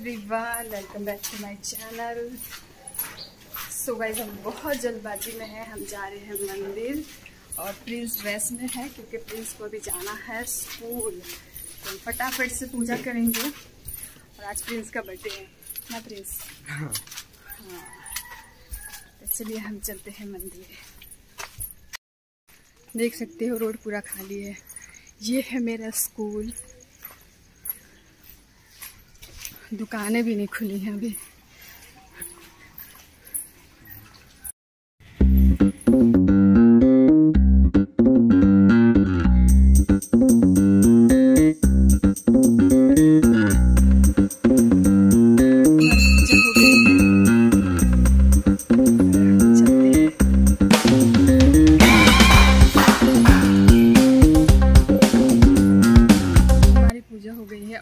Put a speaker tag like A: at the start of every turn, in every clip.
A: Everyone, welcome back to my channel. So guys, हम बहुत जल्दबाजी में हैं। हम जा रहे हैं मंदिर और प्रिंस ड्रेस में है क्योंकि प्रिंस को भी जाना है स्कूल। तो फटाफट से पूजा करेंगे और आज प्रिंस का बर्थडे है ना प्रिंस? हाँ। तो चलिए हम चलते हैं मंदिर। देख सकते हो रोड पूरा खाली है। ये है मेरा स्कूल। दुकानें भी नहीं खुली हैं अभी।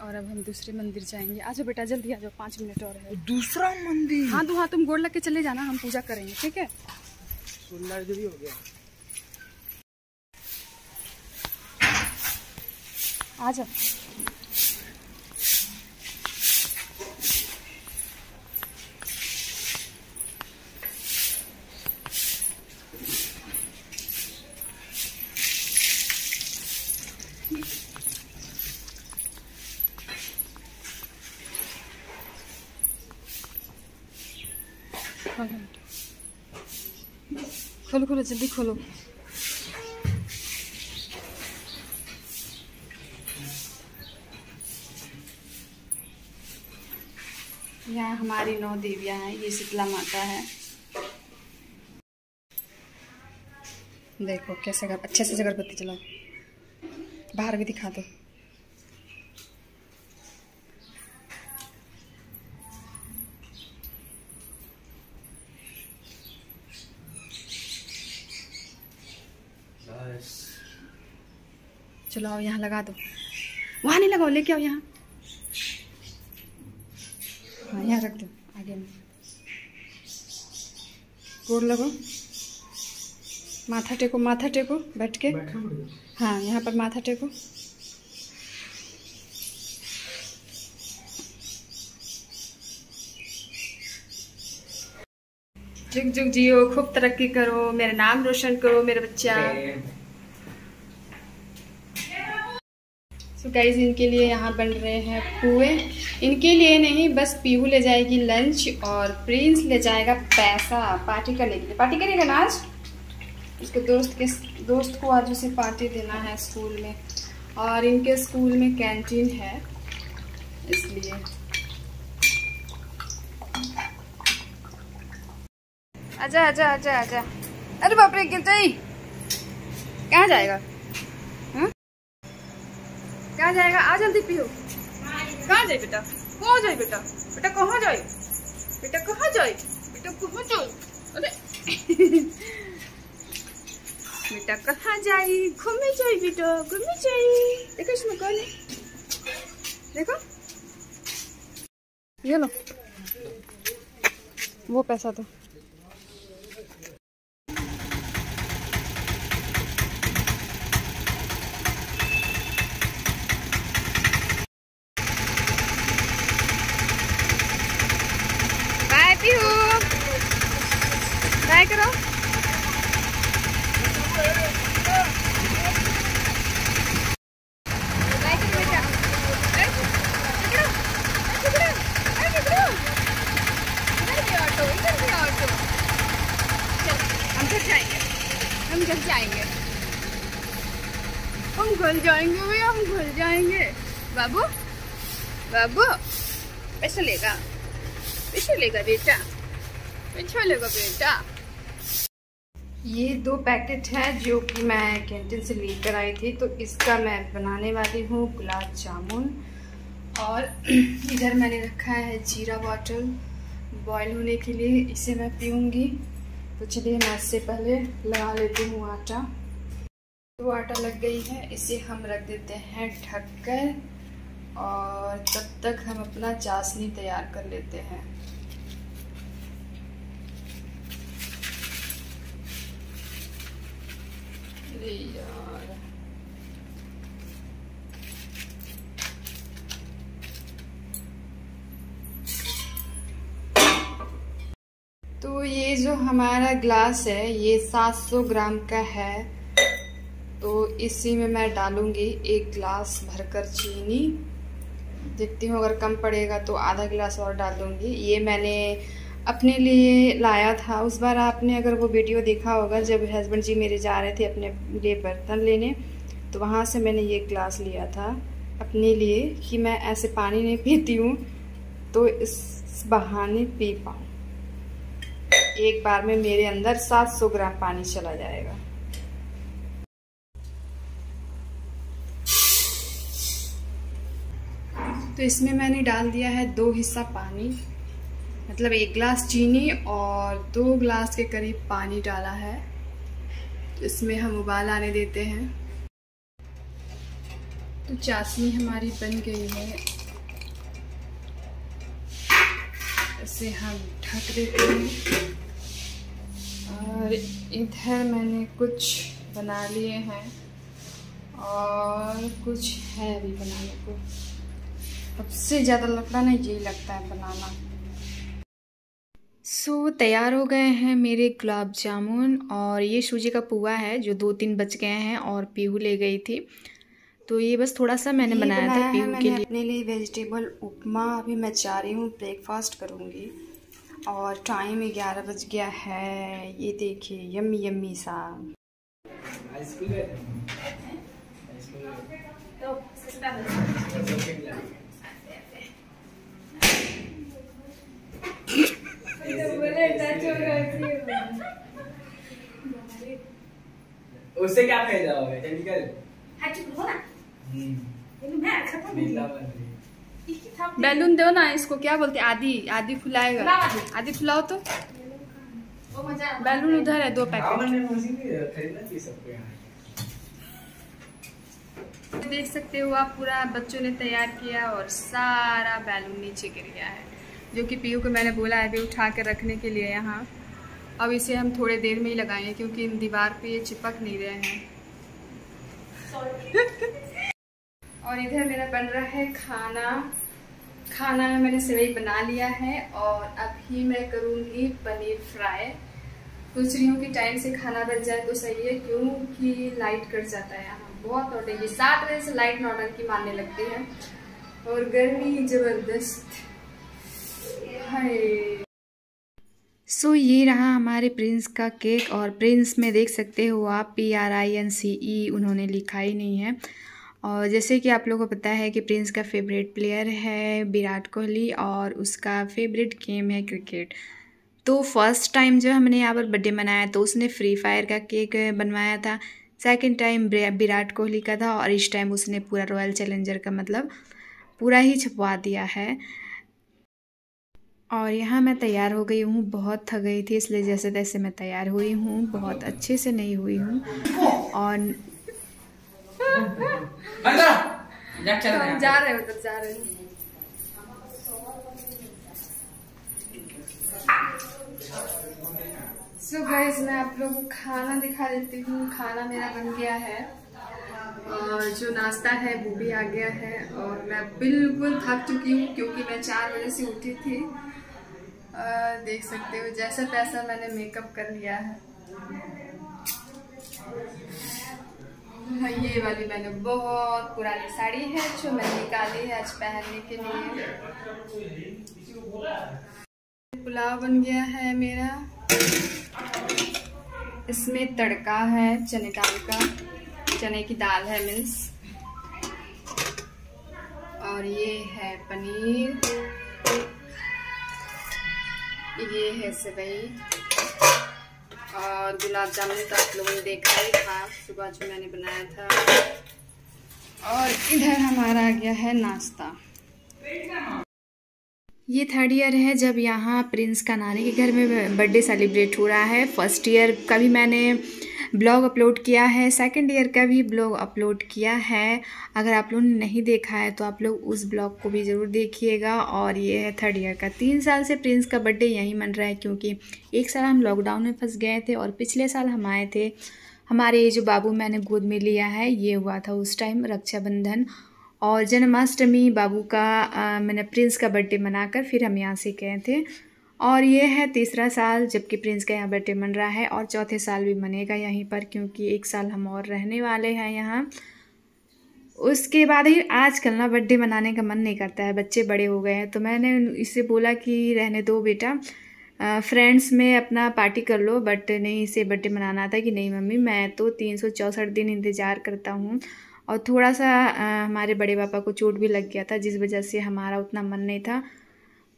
A: और अब हम दूसरे मंदिर जाएंगे। आ जाओ बेटा, जल्दी आ जाओ, 5 मिनट और है।
B: दूसरा मंदिर?
A: हाँ हाँ, तुम गोड़ लग के चले जाना, हम पूजा करेंगे, ठीक है?
B: सुनना जरूरी हो गया।
A: आ जाओ। खोलो खोलो, जल्दी खोलो। यहाँ हमारी 9 देवियाँ हैं। ये शीतला माता है। देखो कैसे अच्छे से अगरबत्ती चलाओ। बाहर भी दिखा दो। चलो यहाँ लगा दो। वहाँ नहीं लगाओ, लेके आओ यहाँ। हाँ यहाँ रख दो आगे में। गोड़ लगो, माथा टेको, माथा टेको बैठ के। हाँ यहाँ पर माथा टेको। जुग जुग जियो, खूब तरक्की करो, मेरा नाम रोशन करो मेरे बच्चा। तो गाइस, इनके लिए यहाँ बन रहे हैं पुए। इनके लिए नहीं, बस पीहू ले जाएगी लंच और प्रिंस ले जाएगा पैसा पार्टी करने के लिए। पार्टी करेगा ना आज? उसके दोस्त को आज उसे पार्टी देना है स्कूल में। और इनके स्कूल में कैंटीन है इसलिए। आजा आजा आजा आजा। अरे बाप रे, गिर जाई। कहाँ जाएगा? कहाँ जाएगा? आ जल्दी पियो। कहाँ जाए बेटा? कहाँ जाए बेटा? बेटा कहाँ जाए? बेटा कहाँ जाए? बेटा कहाँ जाए? अरे बेटा कहाँ जाए? घूमने जाए बेटा, घूमने जाए। देखो इसमें कौन है, देखो। ये लो, वो पैसा दो। बाय करो। हम घर जाएंगे, हम घर जाएंगे भैया, हम घर जाएंगे। बाबू बाबू, पैसा लेगा, पैसा लेगा बेटा, पैसा लेगा बेटा। ये 2 पैकेट है जो कि मैं कैंटीन से लेकर आई थी। तो इसका मैं बनाने वाली हूँ गुलाब जामुन। और इधर मैंने रखा है जीरा वाटर बॉईल होने के लिए, इसे मैं पीऊँगी। तो चलिए मैं इससे पहले लगा लेती हूँ आटा। तो आटा लग गई है, इसे हम रख देते हैं ढककर और तब तक हम अपना चाशनी तैयार कर लेते हैं। अरे यार, जो हमारा ग्लास है ये 700 ग्राम का है, तो इसी में मैं डालूंगी 1 गिलास भरकर चीनी। देखती हूँ अगर कम पड़ेगा तो आधा गिलास और डाल दूँगी। ये मैंने अपने लिए लाया था उस बार, आपने अगर वो वीडियो देखा होगा जब हस्बैंड जी मेरे जा रहे थे अपने लिए बर्तन लेने, तो वहाँ से मैंने ये गिलास लिया था अपने लिए कि मैं ऐसे पानी नहीं पीती हूँ तो इस बहाने पी पाऊँ। एक बार में मेरे अंदर 700 ग्राम पानी चला जाएगा। तो इसमें मैंने डाल दिया है 2 हिस्सा पानी, मतलब 1 गिलास चीनी और 2 गिलास के करीब पानी डाला है। तो इसमें हम उबाल आने देते हैं। तो चाशनी हमारी बन गई है, इसे हम ढक देते हैं। और इधर मैंने कुछ बना लिए हैं और कुछ है अभी बनाने को। सबसे ज़्यादा लफड़ा नहीं यही लगता है बनाना। तैयार हो गए हैं मेरे गुलाब जामुन, और ये सूजी का पुआ है जो 2-3 बच गए हैं और पीहू ले गई थी, तो ये बस थोड़ा सा मैंने बनाया था पीहू के लिए। अपने लिए वेजिटेबल उपमा। अभी मैं जा रही हूँ ब्रेकफास्ट करूँगी और टाइम 11 बज गया है। ये देखिए यम्मी यम्मी सा।
B: उससे क्या फायदा होगा?
A: बैलून दो ना, इसको क्या बोलते हैं? आदि फुलाएगा। आदि फुलाओ तो। बैलून उधर है 2 पैकेट। देख सकते हो आप, पूरा बच्चों ने तैयार किया और सारा बैलून नीचे गिर गया है, जो कि पीयू को मैंने बोला है अभी उठा कर रखने के लिए यहाँ। अब इसे हम थोड़े देर में ही लगाएंगे क्योंकि इन दीवार पे ये चिपक नहीं रहे हैं। और इधर मेरा बन रहा है खाना में मैंने सेवई बना लिया है और अभी मैं करूँगी पनीर फ्राई। सोच रही हूँ कि टाइम से खाना बच जाए तो सही है, क्योंकि लाइट कट जाता है यहाँ बहुत। नौटंकी 7 बजे से लाइट नौटंकी मारने लगती है और गर्मी जबरदस्त है। ये रहा हमारे प्रिंस का केक, और प्रिंस में देख सकते हो आप PRINCE उन्होंने लिखा ही नहीं है। और जैसे कि आप लोगों को पता है कि प्रिंस का फेवरेट प्लेयर है विराट कोहली और उसका फेवरेट गेम है क्रिकेट। तो फर्स्ट टाइम जब हमने यहाँ पर बर्थडे मनाया तो उसने फ्री फायर का केक बनवाया था, सेकंड टाइम विराट कोहली का था, और इस टाइम उसने पूरा रॉयल चैलेंजर का मतलब पूरा ही छपवा दिया है। और यहाँ मैं तैयार हो गई हूँ, बहुत थक गई थी इसलिए जैसे तैसे मैं तैयार हुई हूँ, बहुत अच्छे से नहीं हुई हूँ। और जा रहे हो तब जा रहे हो। सो गाइस मैं आप लोगों को खाना दिखा देती हूँ। खाना मेरा बन गया है और जो नाश्ता है वो भी आ गया है, और मैं बिल्कुल थक चुकी हूँ क्योंकि मैं 4 बजे से उठी थी। देख सकते हो जैसा तैसा मैंने मेकअप कर लिया है। ये वाली मैंने बहुत पुरानी साड़ी है जो मैंने निकाली है आज पहनने के लिए। पुलाव बन गया है मेरा, इसमें तड़का है चने दाल का, चने की दाल है मीन्स, और ये है पनीर, ये है सेवई, और गुलाब जामुन तो आप लोगों ने देखा ही था सुबह जो मैंने बनाया था। और इधर हमारा आ गया है नाश्ता। ये 3rd ईयर है जब यहाँ प्रिंस का नानी के घर में बर्थडे सेलिब्रेट हो रहा है। 1st ईयर का भी मैंने ब्लॉग अपलोड किया है, 2nd ईयर का भी ब्लॉग अपलोड किया है। अगर आप लोगों ने नहीं देखा है तो आप लोग उस ब्लॉग को भी ज़रूर देखिएगा। और ये है 3rd ईयर का। 3 साल से प्रिंस का बर्थडे यहीं मन रहा है, क्योंकि एक साल हम लॉकडाउन में फंस गए थे और पिछले साल हम आए थे। हमारे ये जो बाबू मैंने गोद में लिया है ये हुआ था उस टाइम रक्षाबंधन और जन्माष्टमी बाबू का मैंने प्रिंस का बर्थडे मनाकर फिर हम यहाँ से गए थे। और ये है तीसरा साल जबकि प्रिंस का यहाँ बर्थडे मन रहा है, और चौथे साल भी मनेगा यहीं पर, क्योंकि 1 साल हम और रहने वाले हैं यहाँ। उसके बाद ही आजकल ना बर्थडे मनाने का मन नहीं करता है, बच्चे बड़े हो गए हैं। तो मैंने इससे बोला कि रहने दो बेटा, फ्रेंड्स में अपना पार्टी कर लो, बट नहीं, इसे बर्थडे मनाना था कि नहीं मम्मी मैं तो 364 दिन इंतज़ार करता हूँ। और थोड़ा सा हमारे बड़े पापा को चोट भी लग गया था, जिस वजह से हमारा उतना मन नहीं था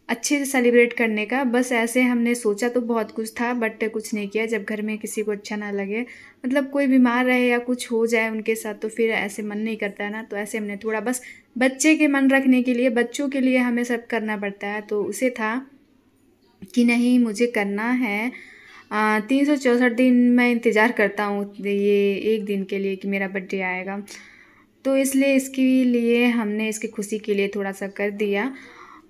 A: अच्छे से सेलिब्रेट करने का। बस ऐसे हमने सोचा तो बहुत कुछ था, बट कुछ नहीं किया। जब घर में किसी को अच्छा ना लगे, मतलब कोई बीमार रहे या कुछ हो जाए उनके साथ, तो फिर ऐसे मन नहीं करता है ना। तो ऐसे हमने थोड़ा बस बच्चे के मन रखने के लिए, बच्चों के लिए हमें सब करना पड़ता है। तो उसे था कि नहीं मुझे करना है, 364 दिन मैं इंतज़ार करता हूँ ये एक दिन के लिए कि मेरा बर्थडे आएगा। तो इसलिए इसके लिए हमने इसकी खुशी के लिए थोड़ा सा कर दिया,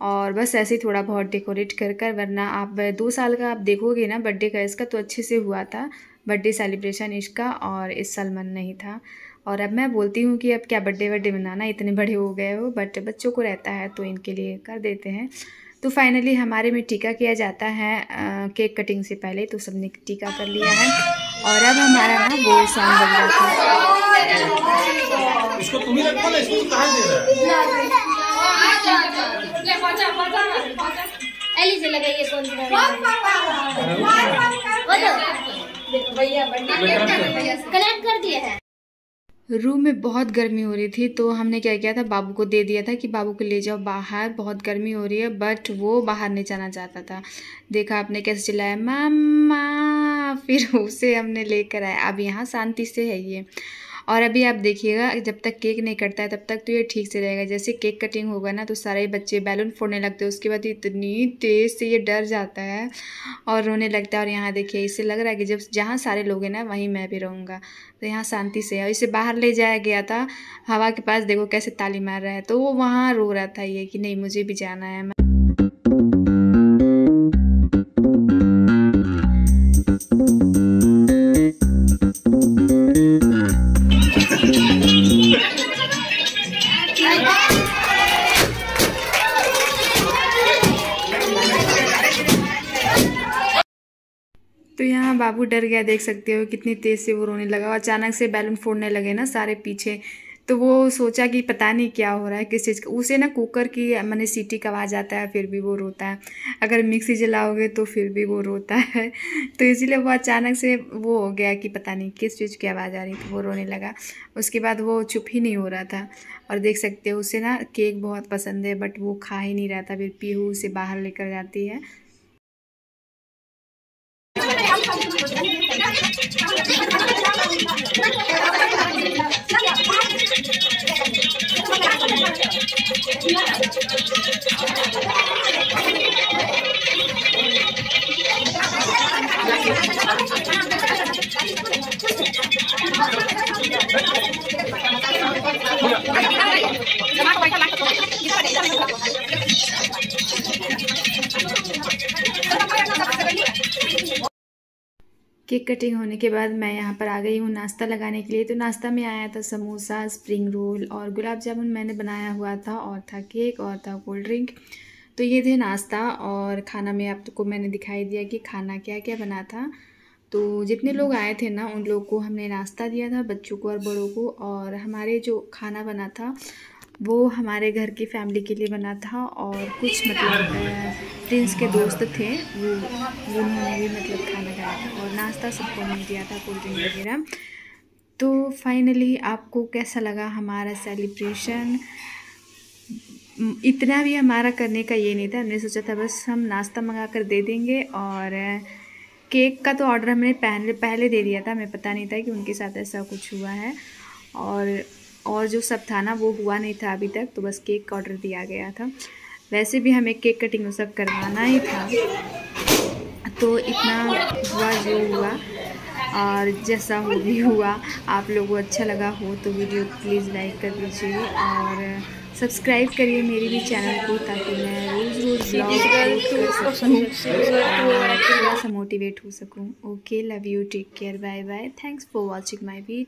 A: और बस ऐसे ही थोड़ा बहुत डेकोरेट कर वरना आप 2 साल का आप देखोगे ना बर्थडे का इसका, तो अच्छे से हुआ था बर्थडे सेलिब्रेशन इसका, और इस साल मन नहीं था। और अब मैं बोलती हूँ कि अब क्या बर्थडे मनाना, इतने बड़े हो गए हो, बट बच्चों को रहता है तो इनके लिए कर देते हैं। तो फाइनली हमारे में टीका किया जाता है केक कटिंग से पहले, तो सबने टीका कर लिया है। और अब हमारा ना वो सॉन्ग बज रहा था।
C: इसको तुम ही रखो ना, इसको कहाँ दे रहा है?
D: से लगाइए कौन सी कनेक्ट कर दिए हैं।
A: रूम में बहुत गर्मी हो रही थी, तो हमने क्या किया था, बाबू को दे दिया था कि बाबू को ले जाओ बाहर, बहुत गर्मी हो रही है। बट वो बाहर नहीं जाना चाहता था। देखा आपने कैसे चिल्लाया मामा, फिर उसे हमने लेकर आए। अब यहाँ शांति से है ये। और अभी आप देखिएगा, जब तक केक नहीं कटता है तब तक तो ये ठीक से रहेगा। जैसे केक कटिंग होगा ना, तो सारे बच्चे बैलून फोड़ने लगते हैं। उसके बाद इतनी तेज़ से ये डर जाता है और रोने लगता है। और यहाँ देखिए, इससे लग रहा है कि जब जहाँ सारे लोग हैं ना, वहीं मैं भी रहूँगा। तो यहाँ शांति से है। इसे बाहर ले जाया गया था हवा के पास, देखो कैसे ताली मार रहा है। तो वो वहाँ रो रहा था ये कि नहीं मुझे भी जाना है। तो यहाँ बाबू डर गया, देख सकते हो कितनी तेज़ से वो रोने लगा। और अचानक से बैलून फोड़ने लगे ना सारे पीछे। तो वो सोचा कि पता नहीं क्या हो रहा है, किस चीज़ का। उसे ना कुकर की मैंने सीटी का आवाज़ आता है, फिर भी वो रोता है। अगर मिक्सी जलाओगे तो फिर भी वो रोता है। तो इसीलिए वो अचानक से वो हो गया कि पता नहीं किस चीज़ की आवाज़ आ रही, तो वो रोने लगा। उसके बाद वो चुप ही नहीं हो रहा था। और देख सकते हो उसे ना केक बहुत पसंद है, बट वो खा ही नहीं रहा था। फिर पीहू उसे बाहर लेकर जाती है। केक कटिंग होने के बाद मैं यहाँ पर आ गई हूँ नाश्ता लगाने के लिए। तो नाश्ता में आया था समोसा, स्प्रिंग रोल और गुलाब जामुन मैंने बनाया हुआ था, और था केक और था कोल्ड ड्रिंक। तो ये थे नाश्ता। और खाना में आपको मैंने दिखाई दिया कि खाना क्या क्या बना था। तो जितने लोग आए थे ना, उन लोग को हमने नाश्ता दिया था, बच्चों को और बड़ों को। और हमारे जो खाना बना था वो हमारे घर की फैमिली के लिए बना था। और कुछ मतलब प्रिंस के दोस्त थे, वो उन्होंने भी मतलब खाना खाया था। और नाश्ता सबको मिल दिया था, कोल्ड ड्रिंक वगैरह। तो फाइनली आपको कैसा लगा हमारा सेलिब्रेशन? इतना भी हमारा करने का ये नहीं था। हमने सोचा था बस हम नाश्ता मंगा कर दे देंगे। और केक का तो ऑर्डर हमने पहले दे दिया था, हमें पता नहीं था कि उनके साथ ऐसा कुछ हुआ है। और जो सब था ना वो हुआ नहीं था अभी तक, तो बस केक का ऑर्डर दिया गया था। वैसे भी हमें केक कटिंग सब करवाना ही था। तो इतना हुआ जो हुआ, और जैसा हो भी हुआ। आप लोगों को अच्छा लगा हो तो वीडियो प्लीज़ लाइक कर दीजिए और सब्सक्राइब करिए मेरे भी चैनल को, ताकि मैं रोज़ ब्लॉग कर सकूँ, थोड़ा सा मोटिवेट हो सकूँ। Okay, love you, take care, bye bye, thanks for watching my video.